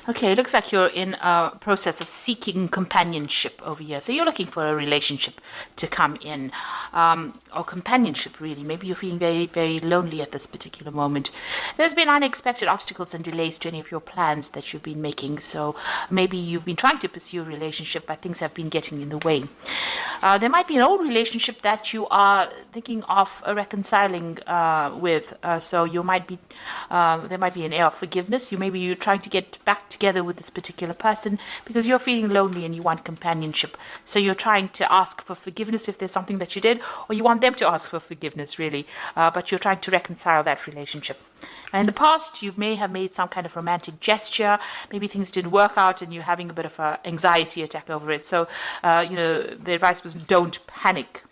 Okay, it looks like you're in a process of seeking companionship over here. So you're looking for a relationship to come in, or companionship, really. Maybe you're feeling very, very lonely at this particular moment. There's been unexpected obstacles and delays to any of your plans that you've been making. So maybe you've been trying to pursue a relationship, but things have been getting in the way. There might be an old relationship that you are thinking of reconciling with. So you might be, there might be an air of forgiveness. Maybe you're trying to get back together with this particular person because you're feeling lonely and you want companionship. So you're trying to ask for forgiveness if there's something that you did, or you want them to ask for forgiveness, really. But you're trying to reconcile that relationship. And in the past, you may have made some kind of romantic gesture. Maybe things didn't work out and you're having a bit of an anxiety attack over it. So, the advice was don't panic.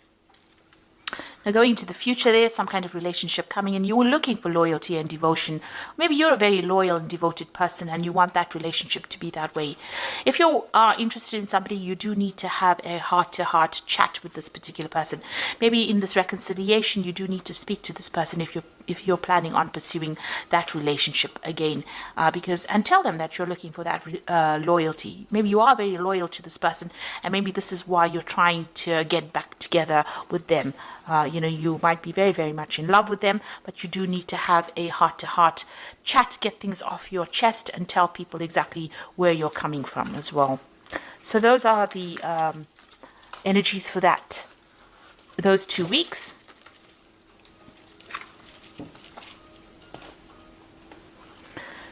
Now, going into the future, there's some kind of relationship coming in. You were looking for loyalty and devotion. Maybe you're a very loyal and devoted person and you want that relationship to be that way. If you are interested in somebody, you do need to have a heart-to-heart chat with this particular person. Maybe in this reconciliation, you do need to speak to this person if you're planning on pursuing that relationship again, and tell them that you're looking for that loyalty. Maybe you are very loyal to this person, and maybe this is why you're trying to get back together with them. You might be very, very much in love with them, but you do need to have a heart-to-heart chat, get things off your chest, and tell people exactly where you're coming from as well. So those are the energies for those 2 weeks.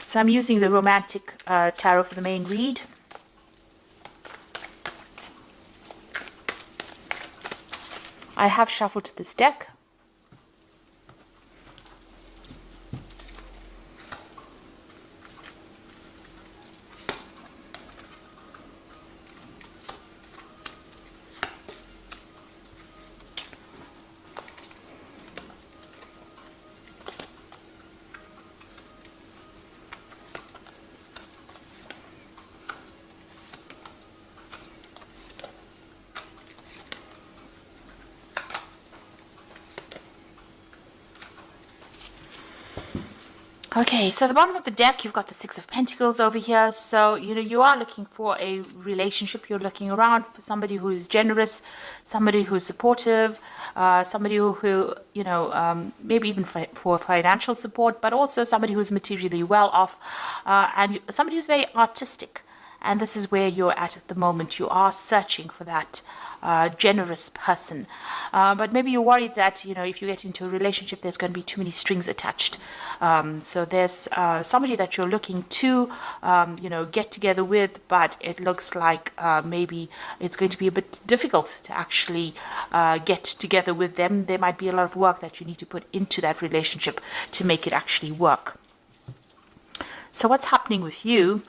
So I'm using the Romantic Tarot for the main read. I have shuffled this deck. Okay, so at the bottom of the deck, you've got the Six of Pentacles over here. So, you are looking for a relationship. You're looking around for somebody who is generous, somebody who is supportive, somebody who maybe even for financial support, but also somebody who's materially well off, and somebody who's very artistic. And this is where you're at the moment. You are searching for that generous person. But maybe you're worried that, if you get into a relationship, there's going to be too many strings attached. So there's somebody that you're looking to, get together with, but it looks like maybe it's going to be a bit difficult to actually get together with them. There might be a lot of work that you need to put into that relationship to make it actually work. So what's happening with you?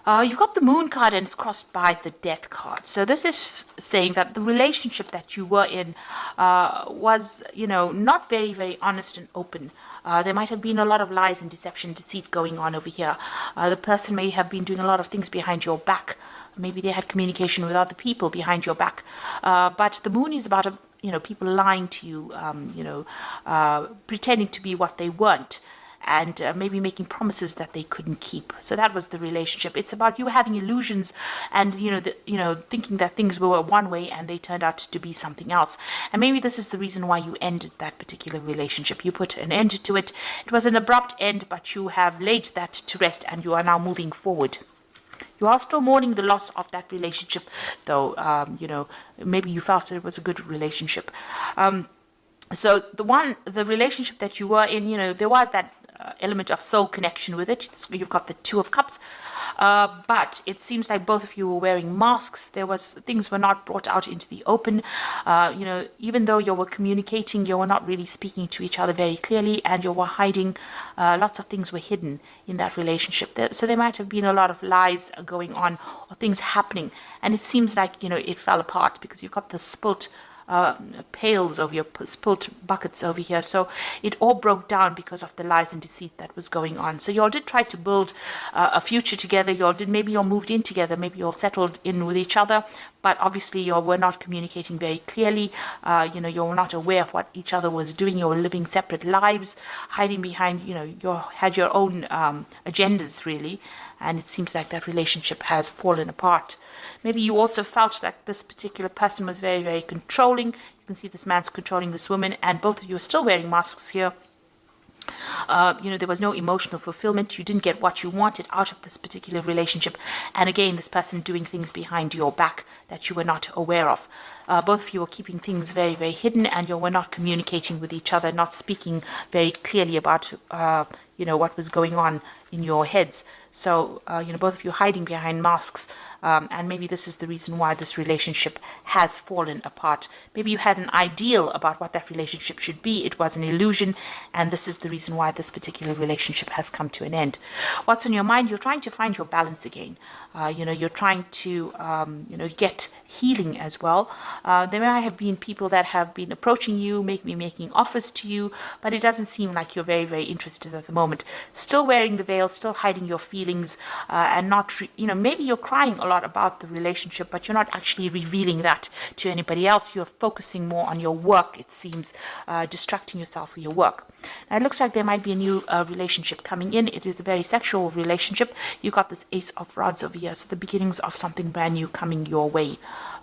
You've got the Moon card and it's crossed by the Death card. So this is saying that the relationship that you were in was, not very, very honest and open. There might have been a lot of lies and deception, deceit going on over here. The person may have been doing a lot of things behind your back. Maybe they had communication with other people behind your back. But the Moon is about, people lying to you, pretending to be what they weren't. And maybe making promises that they couldn't keep. So that was the relationship. It's about you having illusions and, thinking that things were one way and they turned out to be something else. And maybe this is the reason why you ended that particular relationship. You put an end to it. It was an abrupt end, but you have laid that to rest and you are now moving forward. You are still mourning the loss of that relationship, though, maybe you felt it was a good relationship. So the relationship that you were in, there was that element of soul connection with it. You've got the Two of Cups, but it seems like both of you were wearing masks. Things were not brought out into the open. Even though you were communicating, you were not really speaking to each other very clearly, and you were hiding. Lots of things were hidden in that relationship. So there might have been a lot of lies going on or things happening, and it seems like it fell apart because you've got the spilt pails over your spilt buckets over here. So it all broke down because of the lies and deceit that was going on. So you all did try to build a future together. Maybe you all moved in together. Maybe you all settled in with each other. but obviously you were not communicating very clearly. You were not aware of what each other was doing. You were living separate lives, hiding behind, you had your own agendas, really. And it seems like that relationship has fallen apart. Maybe you also felt like this particular person was very, very controlling. You can see this man's controlling this woman, and both of you are still wearing masks here. There was no emotional fulfillment. You didn't get what you wanted out of this particular relationship. And again, this person doing things behind your back that you were not aware of. Both of you were keeping things very, very hidden, and you were not communicating with each other, not speaking very clearly about, what was going on in your heads. So, both of you hiding behind masks. And maybe this is the reason why this relationship has fallen apart. Maybe you had an ideal about what that relationship should be. It was an illusion, and this is the reason why this particular relationship has come to an end. What's on your mind? You're trying to find your balance again. You're trying to, get healing as well. There may have been people that have been approaching you, making offers to you, but it doesn't seem like you're very, very interested at the moment. Still wearing the veil, still hiding your feelings, and not, maybe you're crying a lot about the relationship, but you're not actually revealing that to anybody else. You're focusing more on your work, it seems, distracting yourself with your work. Now, it looks like there might be a new relationship coming in. It is a very sexual relationship. You've got this Ace of Rods over here, so the beginnings of something brand new coming your way.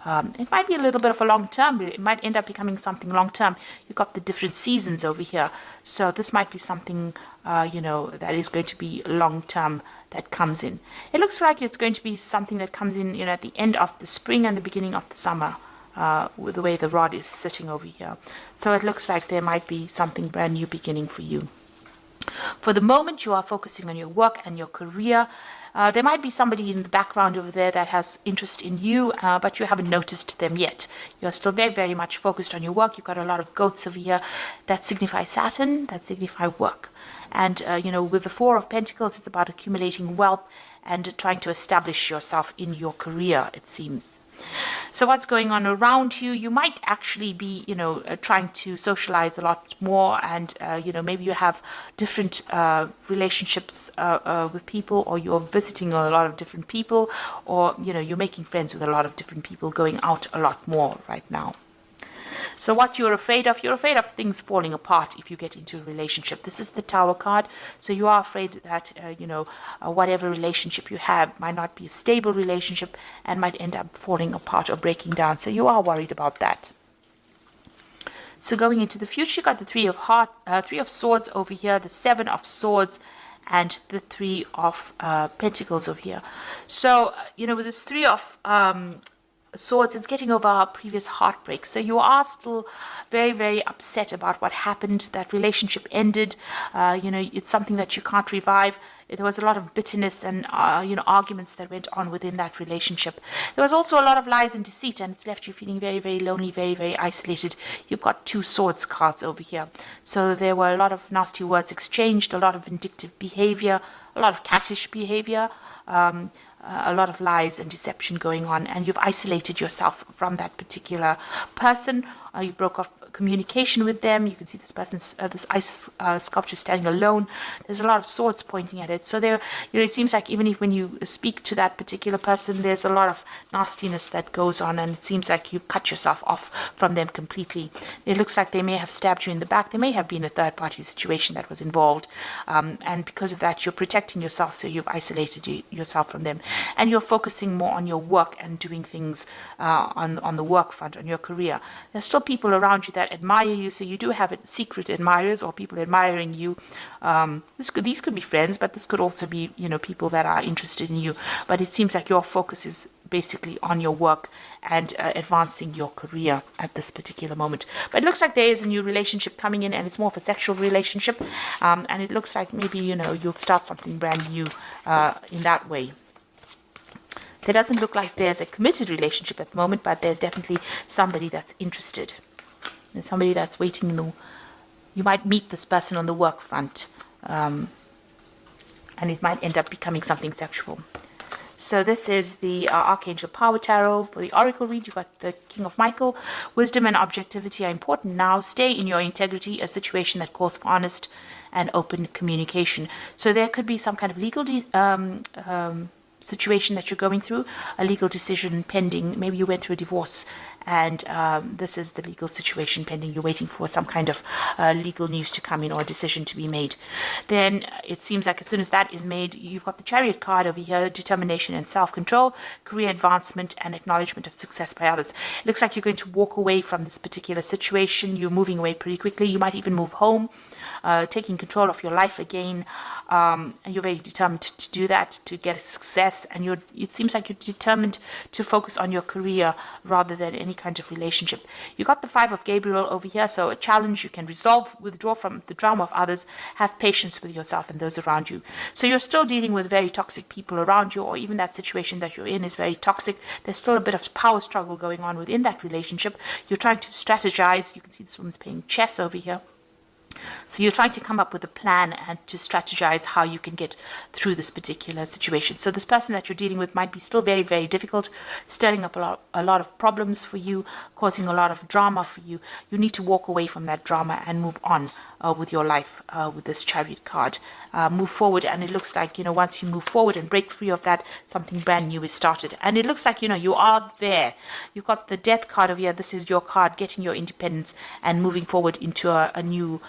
It might be a little bit of a long term, but it might end up becoming something long term. You've got the different seasons over here, so this might be something that is going to be long term that comes in. It looks like it's going to be something that comes in, at the end of the spring and the beginning of the summer, with the way the rod is sitting over here. So it looks like there might be something brand new beginning for you. For the moment, you are focusing on your work and your career. There might be somebody in the background over there that has interest in you, but you haven't noticed them yet. You're still very, very much focused on your work. You've got a lot of goats over here that signify Saturn, that signify work. And, with the Four of Pentacles, it's about accumulating wealth and trying to establish yourself in your career, it seems. So what's going on around you? You might actually be, trying to socialize a lot more, and, maybe you have different relationships with people, or you're visiting a lot of different people, or, you're making friends with a lot of different people, going out a lot more right now. So what you're afraid of things falling apart if you get into a relationship. This is the Tower card. So you are afraid that, whatever relationship you have might not be a stable relationship and might end up falling apart or breaking down. So you are worried about that. So going into the future, you got the Three of Swords over here, the Seven of Swords, and the Three of Pentacles over here. So, with this Three of Swords, it's getting over our previous heartbreak. So you are still very, very upset about what happened. That relationship ended. It's something that you can't revive. There was a lot of bitterness and arguments that went on within that relationship. There was also a lot of lies and deceit, and it's left you feeling very, very lonely, very, very isolated. You've got Two Swords cards over here. So there were a lot of nasty words exchanged, a lot of vindictive behavior, a lot of cattish behavior, a lot of lies and deception going on, and you've isolated yourself from that particular person. You broke off communication with them. You can see this person's this ice sculpture standing alone. There's a lot of swords pointing at it. So there, it seems like even if when you speak to that particular person, there's a lot of nastiness that goes on, and it seems like you've cut yourself off from them completely. It looks like they may have stabbed you in the back. There may have been a third-party situation that was involved, and because of that, you're protecting yourself. So you've isolated yourself from them, and you're focusing more on your work and doing things on the work front, on your career. There's still people around you that admire you, so you do have secret admirers or people admiring you. These could be friends, but this could also be people that are interested in you. But it seems like your focus is basically on your work and advancing your career at this particular moment. But it looks like there is a new relationship coming in, and it's more of a sexual relationship, and it looks like maybe you'll start something brand new in that way. There doesn't look like there's a committed relationship at the moment, but there's definitely somebody that's interested. There's somebody that's waiting. You might meet this person on the work front, and it might end up becoming something sexual. So this is the Archangel Power Tarot. For the Oracle read, you've got the King of Michael. Wisdom and objectivity are important now. Stay in your integrity, a situation that calls for honest and open communication. So there could be some kind of legal situation that you're going through, a legal decision pending. Maybe you went through a divorce, and this is the legal situation pending. You're waiting for some kind of legal news to come in or a decision to be made. Then it seems like as soon as that is made, you've got the Chariot card over here: determination and self-control, career advancement, and acknowledgement of success by others. It looks like you're going to walk away from this particular situation. You're moving away pretty quickly. You might even move home, taking control of your life again, and you're very determined to do that, to get success. And it seems like you're determined to focus on your career rather than any kind of relationship. You got the Five of Gabriel over here, so a challenge you can resolve, withdraw from the drama of others, have patience with yourself and those around you. So you're still dealing with very toxic people around you, or even that situation that you're in is very toxic. There's still a bit of power struggle going on within that relationship. You're trying to strategize. You can see this woman's playing chess over here. So you're trying to come up with a plan and to strategize how you can get through this particular situation. So this person that you're dealing with might be still very, very difficult, stirring up a lot of problems for you, causing a lot of drama for you. You need to walk away from that drama and move on with your life with this Chariot card. Move forward, and it looks like, once you move forward and break free of that, something brand new is started. And it looks like, you are there. You've got the Death card over here. This is your card, getting your independence and moving forward into a new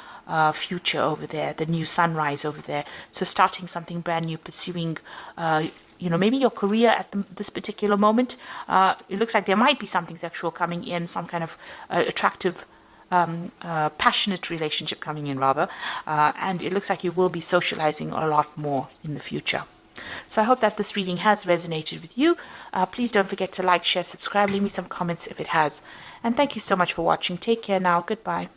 future over there, the new sunrise over there. So starting something brand new, pursuing maybe your career at this particular moment. It looks like there might be something sexual coming in, some kind of attractive, passionate relationship coming in, rather. And it looks like you will be socializing a lot more in the future. So I hope that this reading has resonated with you. Please don't forget to like, share, subscribe, leave me some comments if it has. And thank you so much for watching. Take care now. Goodbye.